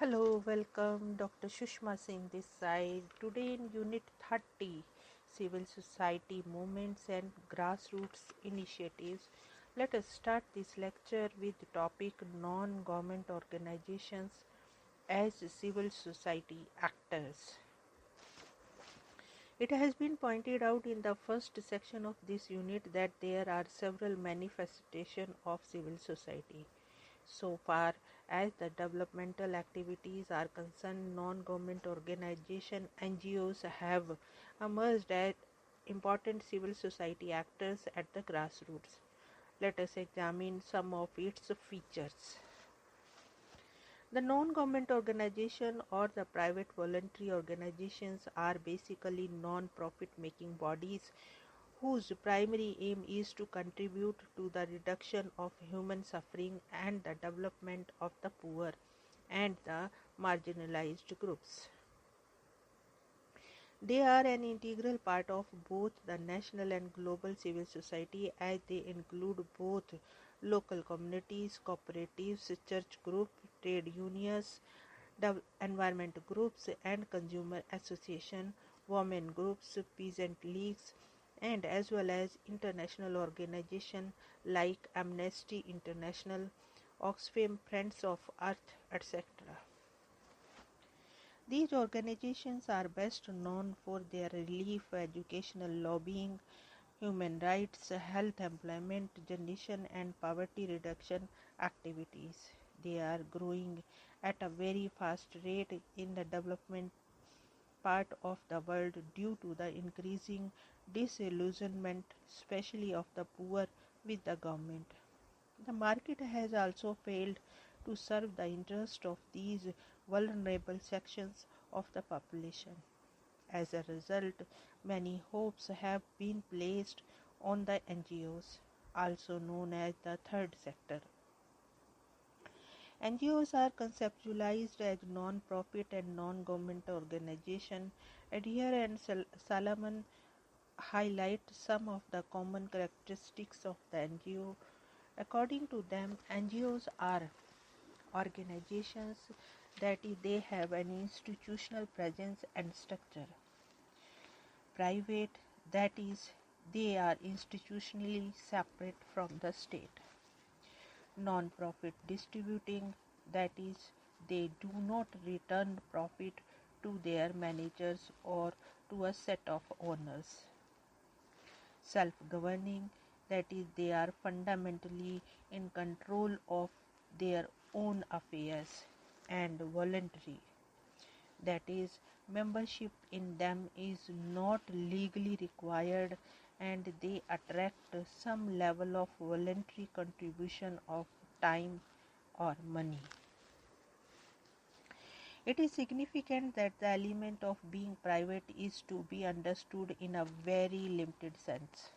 Hello, welcome. Dr. Sushma Singh this side. Today in Unit 30, Civil Society Movements and Grassroots Initiatives. Let us start this lecture with the topic non-government organizations as civil society actors. It has been pointed out in the first section of this unit that there are several manifestations of civil society. So far as the developmental activities are concerned, non-government organizations (NGOs) have emerged as important civil society actors at the grassroots. Let us examine some of its features. The non-government organization or the private voluntary organizations are basically non-profit making bodies whose primary aim is to contribute to the reduction of human suffering and the development of the poor and the marginalized groups. They are an integral part of both the national and global civil society, as they include both local communities, cooperatives, church groups, trade unions, environment groups and consumer association, women groups, peasant leagues, and as well as international organizations like Amnesty International, Oxfam, Friends of Earth, etc. These organizations are best known for their relief, educational lobbying, human rights, health, employment generation, and poverty reduction activities. They are growing at a very fast rate in the development part of the world due to the increasing disillusionment, especially of the poor, with the government. The market has also failed to serve the interest of these vulnerable sections of the population. As a result, many hopes have been placed on the NGOs, also known as the third sector. NGOs are conceptualized as non-profit and non-government organizations. Adhere and Salomon highlight some of the common characteristics of the NGO. According to them, NGOs are organizations that they have an institutional presence and structure. Private, that is, they are institutionally separate from the state. Non-profit distributing, that is, they do not return profit to their managers or to a set of owners. Self-governing, that is, they are fundamentally in control of their own affairs. And voluntary, that is, membership in them is not legally required and they attract some level of voluntary contribution of time or money. It is significant that the element of being private is to be understood in a very limited sense.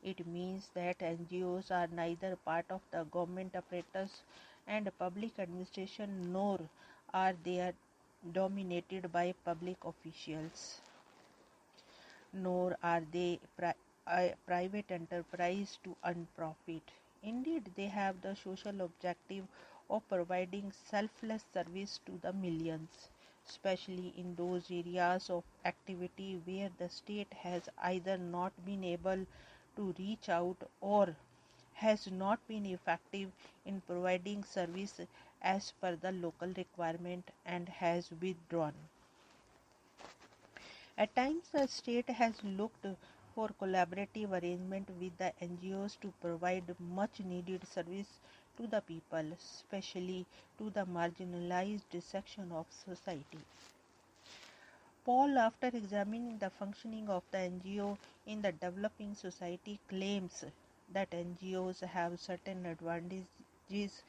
It means that NGOs are neither part of the government apparatus and public administration, nor are they dominated by public officials, nor are they a private enterprise to earn profit. Indeed, they have the social objective of providing selfless service to the millions, especially in those areas of activity where the state has either not been able to reach out or has not been effective in providing service as per the local requirement and has withdrawn. At times, the state has looked for collaborative arrangement with the NGOs to provide much needed service to the people, especially to the marginalized section of society. Paul, after examining the functioning of the NGO in the developing society, claims that NGOs have certain advantages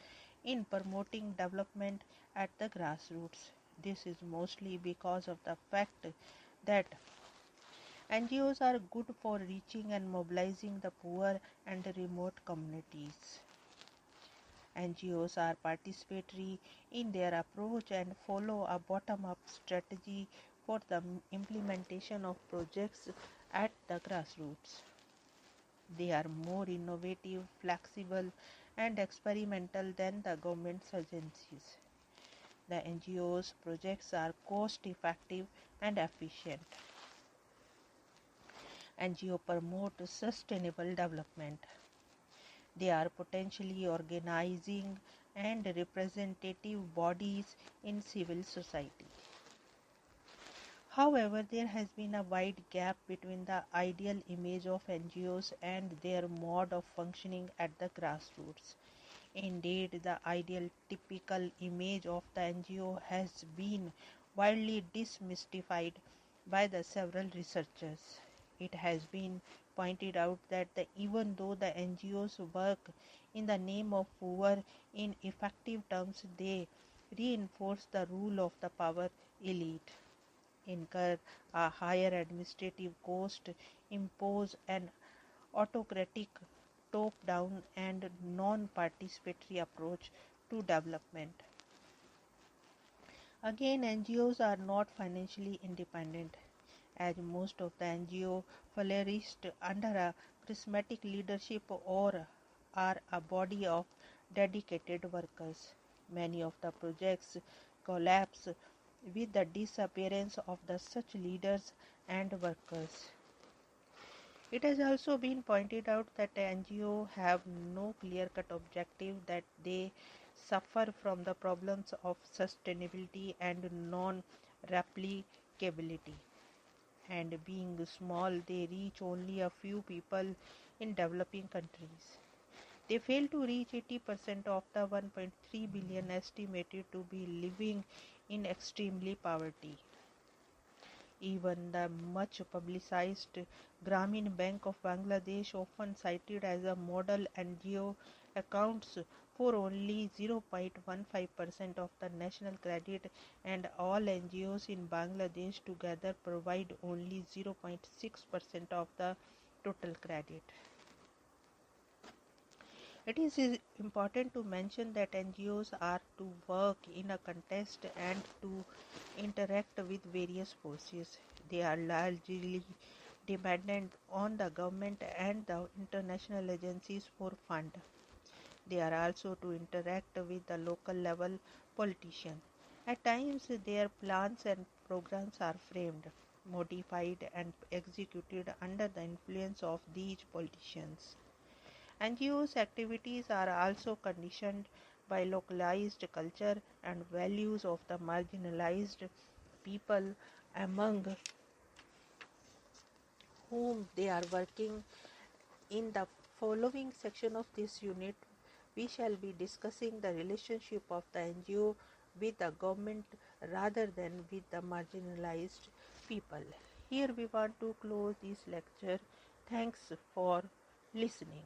in promoting development at the grassroots. This is mostly because of the fact that NGOs are good for reaching and mobilizing the poor and the remote communities. NGOs are participatory in their approach and follow a bottom-up strategy for the implementation of projects at the grassroots. They are more innovative, flexible, and experimental than the government agencies. The NGO's projects are cost effective and efficient. NGO promote sustainable development. They are potentially organizing and representative bodies in civil society. However, there has been a wide gap between the ideal image of NGOs and their mode of functioning at the grassroots. Indeed, the ideal typical image of the NGO has been widely demystified by the several researchers. It has been pointed out that even though the NGOs work in the name of poor, in effective terms they reinforce the rule of the power elite, incur a higher administrative cost, impose an autocratic, top-down and non-participatory approach to development. Again, NGOs are not financially independent, as most of the NGO flourished under a charismatic leadership or are a body of dedicated workers. Many of the projects collapse with the disappearance of such leaders and workers. It has also been pointed out that NGOs have no clear-cut objective, that they suffer from the problems of sustainability and non-replicability. And being small, they reach only a few people in developing countries. They fail to reach 80% of the 1.3 billion estimated to be living in extremely poverty. Even the much publicized Grameen Bank of Bangladesh, often cited as a model NGO, accounts for only 0.15% of the national credit, and all NGOs in Bangladesh together provide only 0.6% of the total credit. It is important to mention that NGOs are to work in a context and to interact with various forces. They are largely dependent on the government and the international agencies for fund. They are also to interact with the local level politicians. At times, their plans and programs are framed, modified, and executed under the influence of these politicians. NGOs' activities are also conditioned by localized culture and values of the marginalized people among whom they are working. In the following section of this unit, we shall be discussing the relationship of the NGO with the government rather than with the marginalized people. Here we want to close this lecture. Thanks for listening.